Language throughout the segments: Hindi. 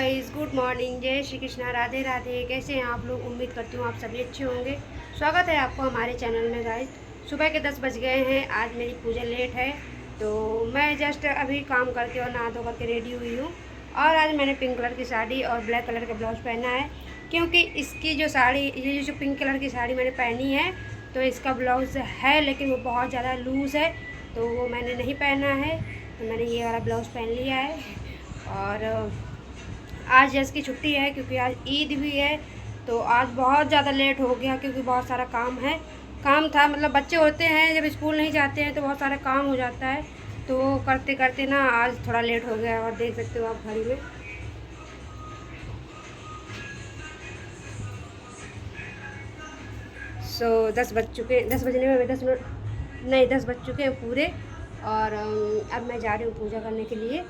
गाइस, गुड मॉर्निंग, जय श्री कृष्णा, राधे राधे। कैसे हैं आप लोग? उम्मीद करती हूँ आप सभी अच्छे होंगे। स्वागत है आपको हमारे चैनल में गाइस। सुबह के 10 बज गए हैं। आज मेरी पूजा लेट है तो मैं जस्ट अभी काम करके और नहा धो करके रेडी हुई हूँ। और आज मैंने पिंक कलर की साड़ी और ब्लैक कलर का ब्लाउज पहना है, क्योंकि इसकी जो साड़ी, ये जो पिंक कलर की साड़ी मैंने पहनी है तो इसका ब्लाउज़ है लेकिन वो बहुत ज़्यादा लूज़ है, तो वो मैंने नहीं पहना है। तो मैंने ये वाला ब्लाउज़ पहन लिया है। और आज यश की छुट्टी है क्योंकि आज ईद भी है, तो आज बहुत ज़्यादा लेट हो गया क्योंकि बहुत सारा काम था। मतलब बच्चे होते हैं जब स्कूल नहीं जाते हैं तो बहुत सारा काम हो जाता है, तो वो करते करते ना आज थोड़ा लेट हो गया। और देख सकते हो आप घड़ी में सो 10 बज चुके, 10 बजने में 10 मिनट नहीं, 10 बज चुके हैं पूरे। और अब मैं जा रही हूँ पूजा करने के लिए।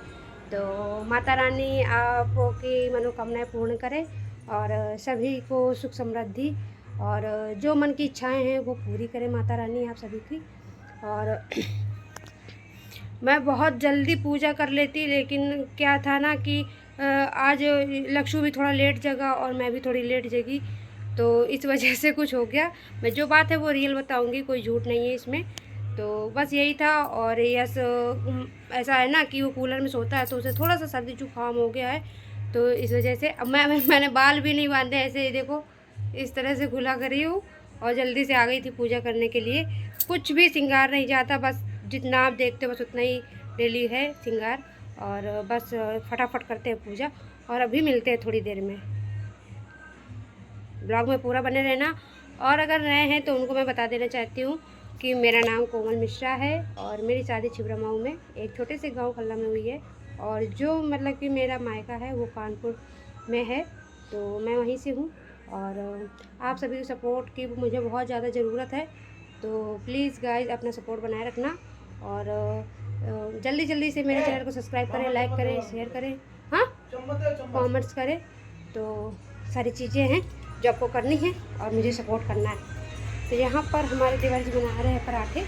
तो माता रानी आपकी मनोकामनाएं पूर्ण करे और सभी को सुख समृद्धि और जो मन की इच्छाएं हैं वो पूरी करे माता रानी आप सभी की। और मैं बहुत जल्दी पूजा कर लेती, लेकिन क्या था ना कि आज लक्षु भी थोड़ा लेट जगा और मैं भी थोड़ी लेट जगी, तो इस वजह से कुछ हो गया। मैं जो बात है वो रियल बताऊंगी, कोई झूठ नहीं है इसमें। तो बस यही था। और यस, ऐसा है ना कि वो कूलर में सोता है तो उसे थोड़ा सा सर्दी जुकाम हो गया है, तो इस वजह से अब मैंने बाल भी नहीं बांधे, ऐसे देखो इस तरह से खुला करी हूँ और जल्दी से आ गई थी पूजा करने के लिए। कुछ भी श्रृंगार नहीं जाता, बस जितना आप देखते हो बस उतना ही डेली है श्रृंगार। और बस फटाफट करते हैं पूजा और अभी मिलते हैं थोड़ी देर में। ब्लॉग में पूरा बने रहना। और अगर नए हैं तो उनको मैं बता देना चाहती हूँ कि मेरा नाम कोमल मिश्रा है और मेरी शादी छिबरामऊ में एक छोटे से गांव खल्ला में हुई है। और जो मतलब कि मेरा मायका है वो कानपुर में है, तो मैं वहीं से हूँ। और आप सभी की सपोर्ट की मुझे बहुत ज़्यादा ज़रूरत है, तो प्लीज़ गाइज अपना सपोर्ट बनाए रखना। और जल्दी जल्दी से मेरे चैनल को सब्सक्राइब करें, लाइक करें, शेयर करें, हाँ, कमेंट्स करें। तो सारी चीज़ें हैं जो आपको करनी है और मुझे सपोर्ट करना है। तो यहाँ पर हमारे देवर जी बना रहे हैं पराठे।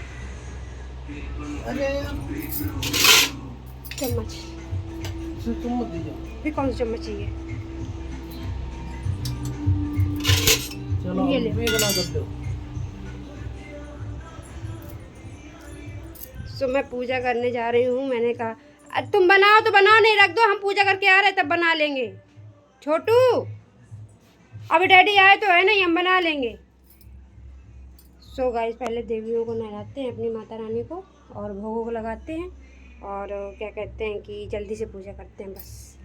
चम्मच फिर कौन सा चम्मच चाहिए? चलो ये ले। बना कर दो। सो मैं पूजा करने जा रही हूँ। मैंने कहा तुम बनाओ तो बनाओ, नहीं रख दो, हम पूजा करके आ रहे तब बना लेंगे। छोटू अभी डैडी आए तो है नहीं, हम बना लेंगे। सो गाइस, पहले देवियों को नहलाते हैं, अपनी माता रानी को, और भोगों को लगाते हैं और क्या कहते हैं कि जल्दी से पूजा करते हैं बस।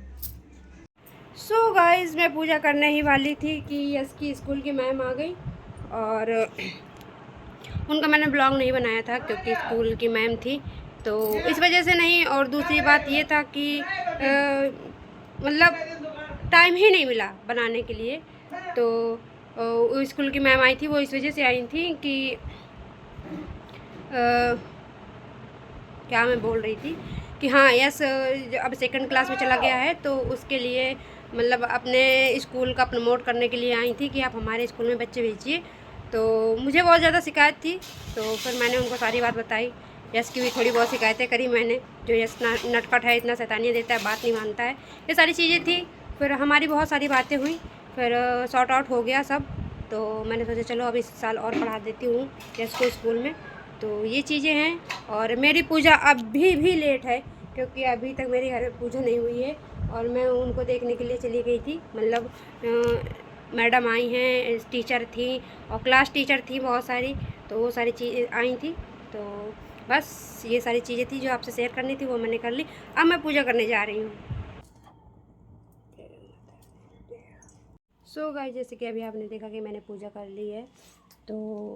सो गाइस, मैं पूजा करने ही वाली थी कि यस की स्कूल की मैम आ गई। और उनका मैंने ब्लॉग नहीं बनाया था क्योंकि स्कूल की मैम थी, तो इस वजह से नहीं। और दूसरी बात ये था कि मतलब टाइम ही नहीं मिला बनाने के लिए। तो वो स्कूल की मैम आई थी, वो इस वजह से आई थी कि क्या मैं बोल रही थी कि हाँ यस अब सेकंड क्लास में चला गया है, तो उसके लिए मतलब अपने स्कूल का प्रमोट करने के लिए आई थी कि आप हमारे स्कूल में बच्चे भेजिए। तो मुझे बहुत ज़्यादा शिकायत थी, तो फिर मैंने उनको सारी बात बताई। यश की भी थोड़ी बहुत शिकायतें करी मैंने, जो यश नटखट है, इतना शैतानियाँ देता है, बात नहीं मानता है, ये सारी चीज़ें थी। फिर हमारी बहुत सारी बातें हुई, फिर सॉर्ट आउट हो गया सब। तो मैंने सोचा चलो अब इस साल और पढ़ा देती हूँ यश को स्कूल में। तो ये चीज़ें हैं। और मेरी पूजा अभी भी लेट है क्योंकि अभी तक मेरे घर में पूजा नहीं हुई है और मैं उनको देखने के लिए चली गई थी। मतलब मैडम आई हैं, टीचर थी और क्लास टीचर थी बहुत सारी, तो वो सारी चीज़ें आई थी। तो बस ये सारी चीज़ें थी जो आपसे शेयर करनी थी, वो मैंने कर ली। अब मैं पूजा करने जा रही हूँ। सो गाइस, जैसे कि अभी आपने देखा कि मैंने पूजा कर ली है, तो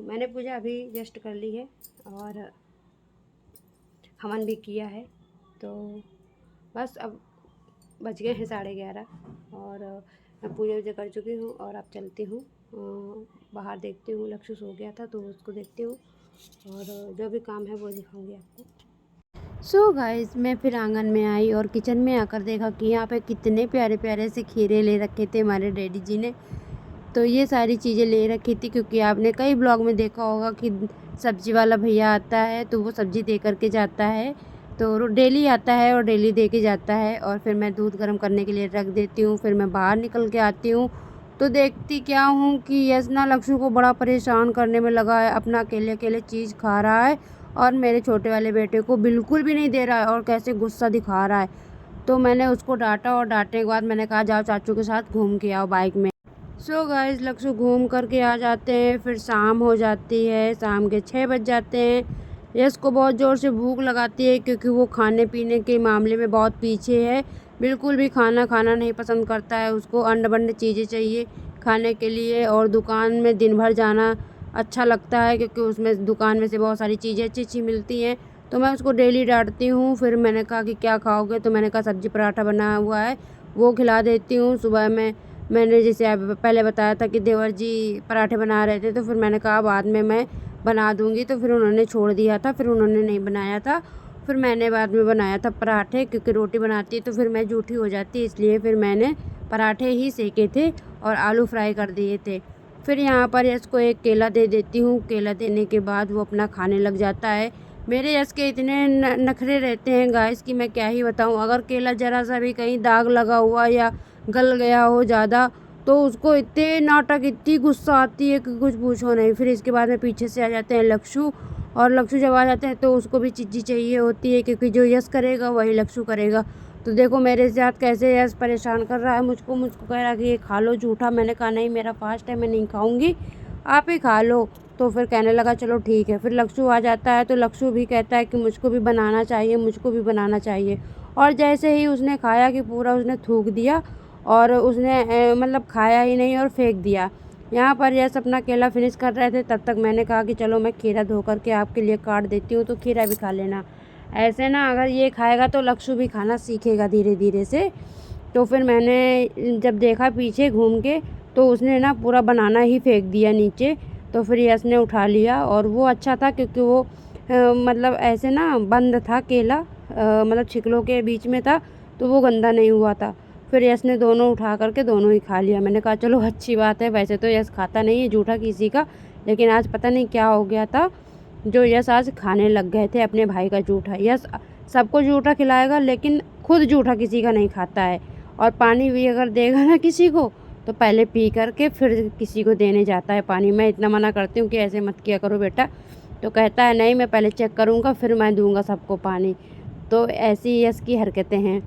मैंने पूजा अभी जस्ट कर ली है और हवन भी किया है। तो बस अब बज गए हैं 11:30 और मैं पूजा वूजा कर चुकी हूँ और अब चलती हूँ बाहर, देखती हूँ लक्षु सो गया था तो उसको देखती हूँ और जो भी काम है वो दिखाऊंगी आपको। सो गाइस, मैं फिर आंगन में आई और किचन में आकर देखा कि यहाँ पे कितने प्यारे प्यारे से खीरे ले रखे थे हमारे डैडी जी ने। तो ये सारी चीज़ें ले रखी थी क्योंकि आपने कई ब्लॉग में देखा होगा कि सब्जी वाला भैया आता है तो वो सब्ज़ी दे करके जाता है। तो डेली आता है और डेली दे के जाता है। और फिर मैं दूध गर्म करने के लिए रख देती हूँ। फिर मैं बाहर निकल के आती हूँ तो देखती क्या हूँ कि यश ना लक्ष्य को बड़ा परेशान करने में लगा है। अपना अकेले अकेले चीज़ खा रहा है और मेरे छोटे वाले बेटे को बिल्कुल भी नहीं दे रहा है और कैसे गुस्सा दिखा रहा है। तो मैंने उसको डांटा और डांटने के बाद मैंने कहा जाओ चाचू के साथ घूम के आओ बाइक में। सो गाइस लक्ष्य घूम करके आ जाते हैं। फिर शाम हो जाती है, शाम के 6 बज जाते हैं। यश को बहुत ज़ोर से भूख लगाती है क्योंकि वो खाने पीने के मामले में बहुत पीछे है। बिल्कुल भी खाना नहीं पसंद करता है। उसको अंड बंड चीज़ें चाहिए खाने के लिए। और दुकान में दिन भर जाना अच्छा लगता है क्योंकि उसमें दुकान में से बहुत सारी चीज़ें अच्छी मिलती हैं। तो मैं उसको डेली डांटती हूँ। फिर मैंने कहा कि क्या खाओगे, तो मैंने कहा सब्ज़ी पराठा बना हुआ है वो खिला देती हूँ। सुबह में मैंने जैसे अब पहले बताया था कि देवर जी पराठे बना रहे थे, तो फिर मैंने कहा बाद में मैं बना दूँगी। तो फिर उन्होंने छोड़ दिया था, फिर उन्होंने नहीं बनाया था। फिर मैंने बाद में बनाया था पराठे, क्योंकि रोटी बनाती तो फिर मैं झूठी हो जाती, इसलिए फिर मैंने पराठे ही सेके थे और आलू फ्राई कर दिए थे। फिर यहाँ पर यश को एक केला दे देती हूँ। केला देने के बाद वो अपना खाने लग जाता है। मेरे यश के इतने नखरे रहते हैं गाइस कि मैं क्या ही बताऊँ। अगर केला ज़रा सा भी कहीं दाग लगा हुआ या गल गया हो ज़्यादा तो उसको इतने नाटक, इतनी गुस्सा आती है कि कुछ पूछो नहीं। फिर इसके बाद में पीछे से आ जाते हैं लक्ष्य, और लक्ष्य जब आ जाते हैं तो उसको भी चीज़ी चाहिए होती है क्योंकि जो यश करेगा वही लक्ष्य करेगा। तो देखो मेरे साथ कैसे यश परेशान कर रहा है मुझको कह रहा है कि ये खा लो झूठा। मैंने कहा नहीं मेरा फास्ट है, मैं नहीं खाऊंगी, आप ही खा लो। तो फिर कहने लगा चलो ठीक है। फिर लक्ष्य आ जाता है तो लक्ष्य भी कहता है कि मुझको भी बनाना चाहिए, मुझको भी बनाना चाहिए। और जैसे ही उसने खाया कि पूरा उसने थूक दिया और उसने मतलब खाया ही नहीं और फेंक दिया। यहाँ पर यश अपना केला फिनिश कर रहे थे, तब तक मैंने कहा कि चलो मैं खीरा धो करके आपके लिए काट देती हूँ, तो खीरा भी खा लेना। ऐसे ना अगर ये खाएगा तो लक्ष्य भी खाना सीखेगा धीरे धीरे से। तो फिर मैंने जब देखा पीछे घूम के तो उसने ना पूरा बनाना ही फेंक दिया नीचे। तो फिर यश ने उठा लिया और वो अच्छा था क्योंकि वो मतलब ऐसे ना बंद था केला, मतलब छिकलों के बीच में था, तो वो गंदा नहीं हुआ था। फिर यश ने दोनों उठा करके दोनों ही खा लिया। मैंने कहा चलो अच्छी बात है। वैसे तो यश खाता नहीं है जूठा किसी का, लेकिन आज पता नहीं क्या हो गया था जो यश आज खाने लग गए थे अपने भाई का जूठा। यश सबको जूठा खिलाएगा लेकिन खुद जूठा किसी का नहीं खाता है। और पानी भी अगर देगा ना किसी को तो पहले पी करके फिर किसी को देने जाता है पानी। मैं इतना मना करती हूँ कि ऐसे मत किया करो बेटा, तो कहता है नहीं मैं पहले चेक करूँगा फिर मैं दूँगा सबको पानी। तो ऐसी यश की हरकतें हैं।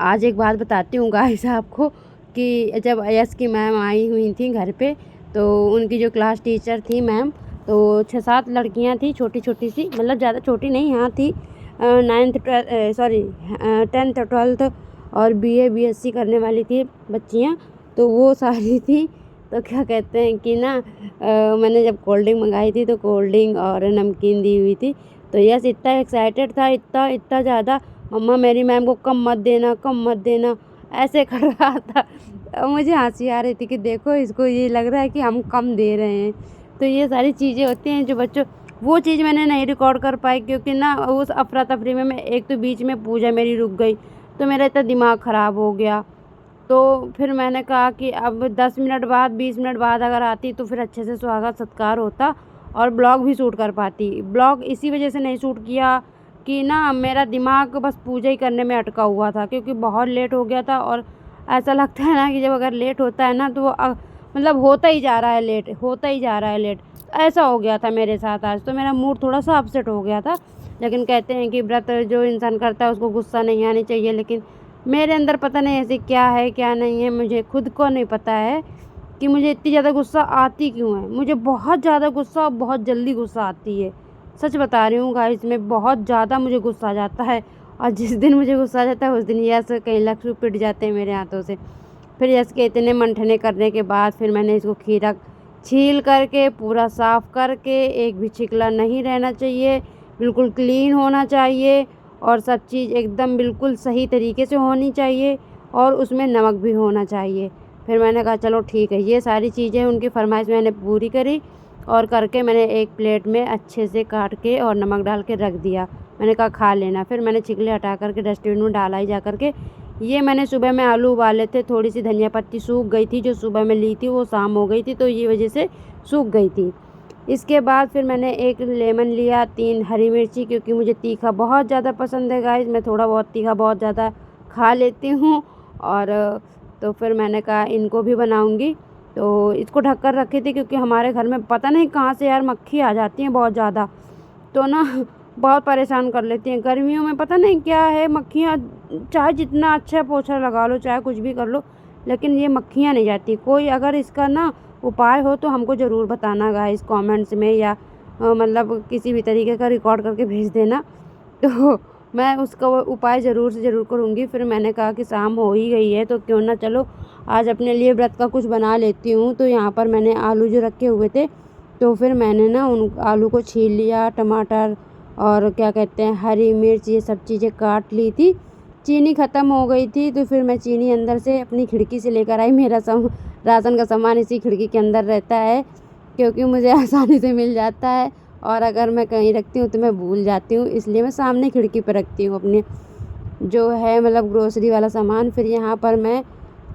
आज एक बात बताती हूँ गाइस आपको कि जब यश की मैम आई हुई थी घर पे, तो उनकी जो क्लास टीचर थी मैम, तो 6-7 लड़कियाँ थी छोटी छोटी सी, मतलब ज़्यादा छोटी नहीं, यहाँ थी 10th 12th और BA BSc करने वाली थी बच्चियाँ। तो वो सारी थी। तो क्या कहते हैं कि ना मैंने जब कोल्ड ड्रिंक मंगाई थी तो कोल्ड ड्रिंक और नमकीन दी हुई थी। तो यश इतना एक्साइटेड था, इतना ज़्यादा, मम्मा मेरी मैम को कम मत देना ऐसे कर रहा था। मुझे हंसी आ रही थी कि देखो इसको ये लग रहा है कि हम कम दे रहे हैं। तो ये सारी चीज़ें होती हैं जो बच्चों, वो चीज़ मैंने नहीं रिकॉर्ड कर पाई क्योंकि ना उस अफरा तफरी में मैं एक तो बीच में पूजा मेरी रुक गई, तो मेरा इतना दिमाग ख़राब हो गया। तो फिर मैंने कहा कि अब 10 मिनट बाद 20 मिनट बाद अगर आती तो फिर अच्छे से स्वागत सत्कार होता और ब्लॉग भी शूट कर पाती। ब्लॉग इसी वजह से नहीं शूट किया कि ना मेरा दिमाग बस पूजा ही करने में अटका हुआ था क्योंकि बहुत लेट हो गया था। और ऐसा लगता है ना कि जब अगर लेट होता है ना तो वो मतलब होता ही जा रहा है लेट, ऐसा हो गया था मेरे साथ आज। तो मेरा मूड थोड़ा सा अपसेट हो गया था। लेकिन कहते हैं कि व्रत जो इंसान करता है उसको गुस्सा नहीं आनी चाहिए, लेकिन मेरे अंदर पता नहीं ऐसे क्या है क्या नहीं है, मुझे खुद को नहीं पता है कि मुझे इतनी ज़्यादा गुस्सा आती क्यों है। मुझे बहुत ज़्यादा गुस्सा, बहुत जल्दी गुस्सा आती है, सच बता रही हूँ गाइस, में बहुत ज़्यादा मुझे गुस्सा आ जाता है। और जिस दिन मुझे गुस्सा आ जाता है उस दिन यश कहीं लक्ष्य पिट जाते हैं मेरे हाथों से। फिर यश के इतने मंठने करने के बाद फिर मैंने इसको खीरा छील करके पूरा साफ़ करके, एक भी छिकला नहीं रहना चाहिए, बिल्कुल क्लीन होना चाहिए और सब चीज़ एकदम बिल्कुल सही तरीके से होनी चाहिए और उसमें नमक भी होना चाहिए। फिर मैंने कहा चलो ठीक है, ये सारी चीज़ें उनकी फरमाइश मैंने पूरी करी और करके मैंने एक प्लेट में अच्छे से काट के और नमक डाल के रख दिया। मैंने कहा खा लेना। फिर मैंने छिकले हटा करके डस्टबिन में डाला ही जा करके। ये मैंने सुबह में आलू उबाले थे, थोड़ी सी धनिया पत्ती सूख गई थी, जो सुबह में ली थी वो शाम हो गई थी तो ये वजह से सूख गई थी। इसके बाद फिर मैंने एक लेमन लिया, 3 हरी मिर्ची, क्योंकि मुझे तीखा बहुत ज़्यादा पसंद है गाइस। मैं थोड़ा बहुत तीखा बहुत ज़्यादा खा लेती हूँ। और तो फिर मैंने कहा इनको भी बनाऊँगी, तो इसको ढक कर रखी थी क्योंकि हमारे घर में पता नहीं कहाँ से यार मक्खी आ जाती हैं बहुत ज़्यादा, तो ना बहुत परेशान कर लेती हैं गर्मियों में। पता नहीं क्या है, मक्खियाँ चाहे जितना अच्छा पोछा लगा लो, चाहे कुछ भी कर लो, लेकिन ये मक्खियाँ नहीं जाती। कोई अगर इसका ना उपाय हो तो हमको ज़रूर बताना गाइस कमेंट्स में, या मतलब किसी भी तरीके का रिकॉर्ड करके भेज देना, तो मैं उसका वो उपाय ज़रूर से ज़रूर करूँगी। फिर मैंने कहा कि शाम हो ही गई है तो क्यों ना चलो आज अपने लिए व्रत का कुछ बना लेती हूँ। तो यहाँ पर मैंने आलू जो रखे हुए थे, तो फिर मैंने ना उन आलू को छील लिया, टमाटर और क्या कहते हैं हरी मिर्च, ये सब चीज़ें काट ली थी। चीनी ख़त्म हो गई थी तो फिर मैं चीनी अंदर से अपनी खिड़की से लेकर आई। मेरा राशन का सामान इसी खिड़की के अंदर रहता है, क्योंकि मुझे आसानी से मिल जाता है, और अगर मैं कहीं रखती हूँ तो मैं भूल जाती हूँ, इसलिए मैं सामने खिड़की पर रखती हूँ अपने जो है मतलब ग्रोसरी वाला सामान। फिर यहाँ पर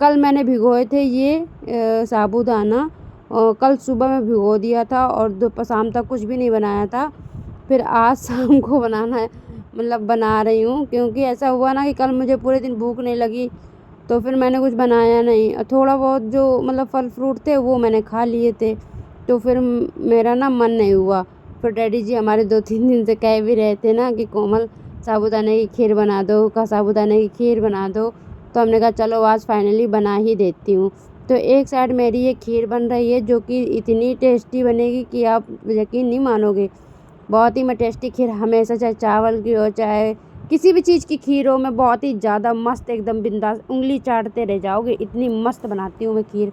कल मैंने भिगोए थे ये साबूदाना, और कल सुबह में भिगो दिया था और शाम तक कुछ भी नहीं बनाया था। फिर आज शाम को बनाना है, मतलब बना रही हूँ, क्योंकि ऐसा हुआ ना कि कल मुझे पूरे दिन भूख नहीं लगी, तो फिर मैंने कुछ बनाया नहीं। थोड़ा बहुत जो मतलब फल फ्रूट थे वो मैंने खा लिए थे, तो फिर मेरा ना मन नहीं हुआ। फिर डैडी जी हमारे 2-3 दिन से कह भी रहे थे ना कि कोमल साबूदाने की खीर बना दो, साबूदाने की खीर बना दो, तो हमने कहा चलो आज फाइनली बना ही देती हूँ। तो एक साइड मेरी ये खीर बन रही है, जो कि इतनी टेस्टी बनेगी कि आप यकीन नहीं मानोगे। बहुत ही मैं टेस्टी खीर हमेशा, चाहे चावल की हो चाहे किसी भी चीज़ की खीर हो, मैं बहुत ही ज़्यादा मस्त एकदम बिंदास उंगली चाटते रह जाओगे, इतनी मस्त बनाती हूँ मैं खीर।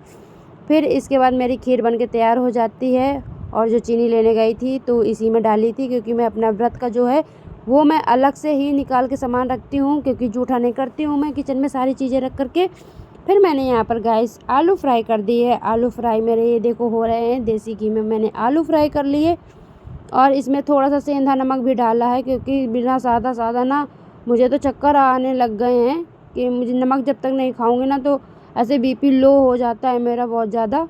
फिर इसके बाद मेरी खीर बनके तैयार हो जाती है, और जो चीनी लेने गई थी तो इसी में डाली थी, क्योंकि मैं अपना व्रत का जो है वो मैं अलग से ही निकाल के सामान रखती हूँ, क्योंकि जूठा नहीं करती हूँ मैं किचन में सारी चीज़ें रख करके। फिर मैंने यहाँ पर गाइस आलू फ्राई कर दिए है। आलू फ्राई मेरे ये देखो हो रहे हैं, देसी घी में मैंने आलू फ्राई कर लिए, और इसमें थोड़ा सा सेंधा नमक भी डाला है, क्योंकि बिना सादा ना मुझे तो चक्कर आने लग गए हैं कि मुझे नमक जब तक नहीं खाऊंगी ना तो ऐसे बीपी लो हो जाता है मेरा बहुत ज़्यादा।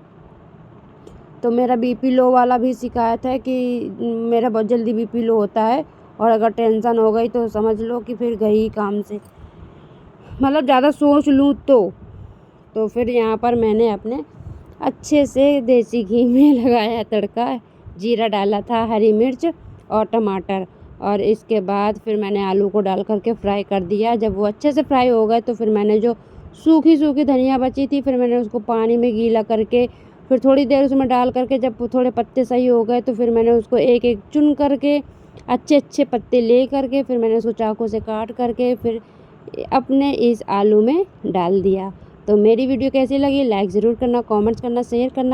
तो मेरा बीपी लो वाला भी शिकायत है कि मेरा बहुत जल्दी बीपी लो होता है, और अगर टेंशन हो गई तो समझ लो कि फिर गई काम से, मतलब ज़्यादा सोच लूँ तो फिर यहाँ पर मैंने अपने अच्छे से देसी घी में लगाया तड़का, जीरा डाला था, हरी मिर्च और टमाटर, और इसके बाद फिर मैंने आलू को डाल करके फ्राई कर दिया। जब वो अच्छे से फ्राई हो गए तो फिर मैंने जो सूखी धनिया बची थी, फिर मैंने उसको पानी में गीला करके फिर थोड़ी देर उसमें डाल करके, जब थोड़े पत्ते सही हो गए तो फिर मैंने उसको एक एक चुन करके अच्छे पत्ते ले करके फिर मैंने उसको चाकू से काट करके फिर अपने इस आलू में डाल दिया। तो मेरी वीडियो कैसी लगी लाइक ज़रूर करना, कमेंट्स करना, शेयर करना।